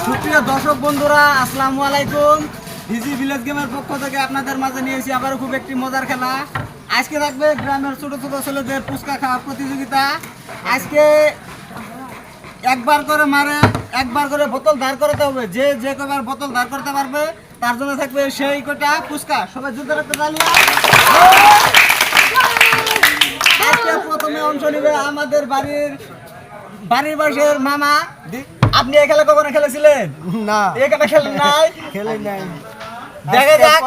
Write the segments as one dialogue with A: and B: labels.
A: সুপ্রিয় দর্শক বন্ধুরা, আসসালামু আলাইকুম। ভিজি ভিলেজ গেমের পক্ষ থেকে আপনাদের মাঝে নিয়েছি আবারও খুব একটি মজার খেলা। আজকে থাকবে গ্রামের ছোট ছোট ছেলেদের ফুচকা খাওয়া প্রতিযোগিতা। আজকে একবার করে মারে, একবার করে বোতল ধার করতে হবে। যে কবার বোতল ধার করতে পারবে তার জন্য থাকবে সেই কটা ফুচকা। সবাই যুদ্ধ রাখতে তালিয়া। আজকে প্রথমে অংশ নেবে আমাদের বাড়ির পাশের মামা। আপনি এই খেলা কখনো খেলেছিলেন?
B: না,
A: এই খেলা খেলেন নাই?
B: খেলে নাই।
A: দেখা যাক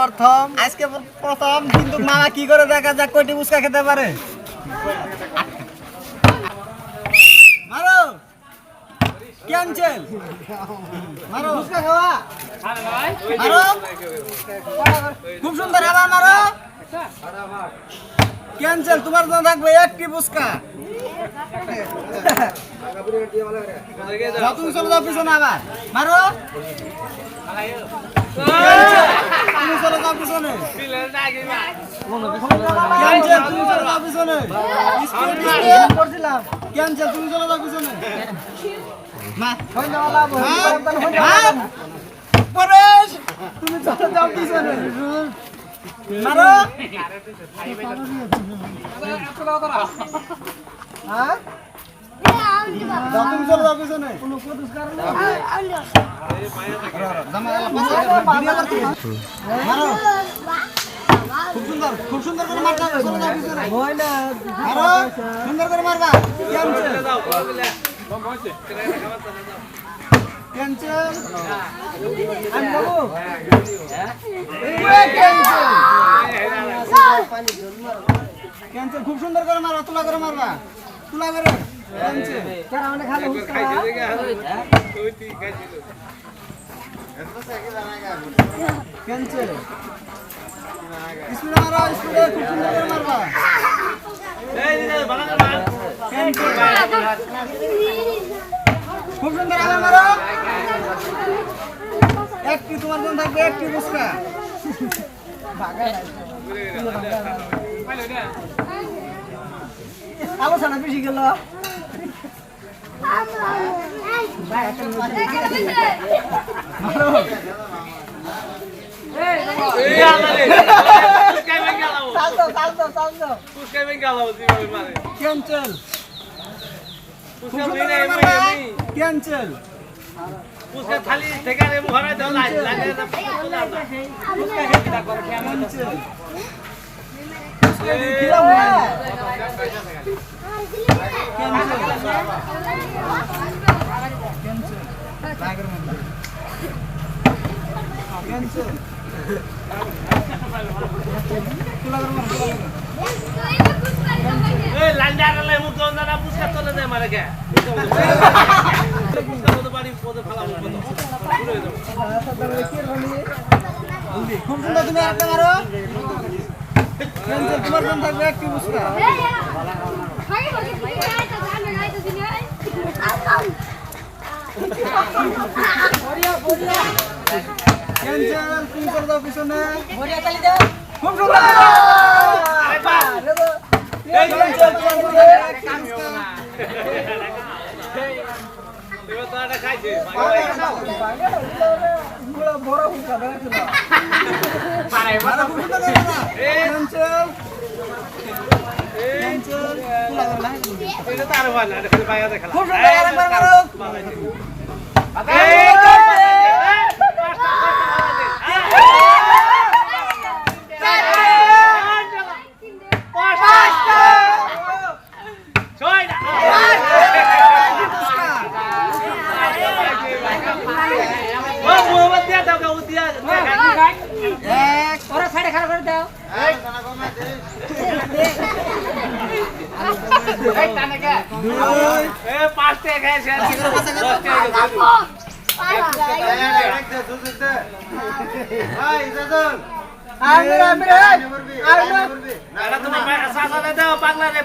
A: আজকে প্রথম, কিন্তু মামা কি করে দেখা যাক কয়টি ফুচকা খেতে পারে। মারো ক্যান্সেল, মারো ফুচকা খাওয়া, মারো খুব সুন্দর, আবার মারো ক্যান্সেল। তোমার জন্য থাকবে একটি ফুচকা। তুমি চলে যাও পিছনে, আবার মারো, তুমি চলে যাও পিছনে, ক্যান্সেল, তুমি চলে যাও পিছনে, ক্যান্সেল, তুমি চলে যাও পিছনে। পরেশ, তুমি চলে যাও পিছনে, মারো। হ্যাঁ, তুমি চলে যাও পিছনে। মারো, খুব সুন্দর, খুব সুন্দর করে মারতে হবে। চলে যাও পিছনে, মারো, সুন্দর করে মারবা। ক্যান্সেল, ক্যান্সেল, আমি বাবু ক্যান্সেল, খুব সুন্দর করে মারবা, তুলা করে মারবা, তুলা করে ক্যান্সেল। ক্যান্সেল, স্পিডে মারো, স্পিডে, খুব সুন্দর করে মারবা। খুব সুন্দর, আবার মারো। একটি তোমার জন্য থাকবে একটি ফুচকা। আলোচনা বেশি গেল। ক্যান্সেল, ক্যান্সেল,
C: उसका थाली ठेका रे मुहरा दो लाइन लाइन ए लांडारले मुख गंदाना पुस्का चले जाए मारे के पुस्का तो बाड़ी पदे फला मुख बंद পুরো হয়ে যাবে।
A: খুব সুন্দর, তুমি আরেকটা মারো। ক্যান্সেল, তোমার জন্য থাকবে একটি ফুচকা। ক্যান্সেল, তুমি চলে যাও পিছনে। খুব সুন্দর, ক্যান্সেল, তোমার জন্য একটি ফুচকা।
C: এবার তো এটা খাইছে
A: বড় ফুচকা দেখেছিল। মারো, খুব সুন্দর করে মারো। ক্যান্সেল, ক্যান্সেল,
C: এটা তো আরো ভালো এটা খালি বাইরে খেলা
A: খুব সুন্দর, আরেকবার মারো।
C: পাগলা রে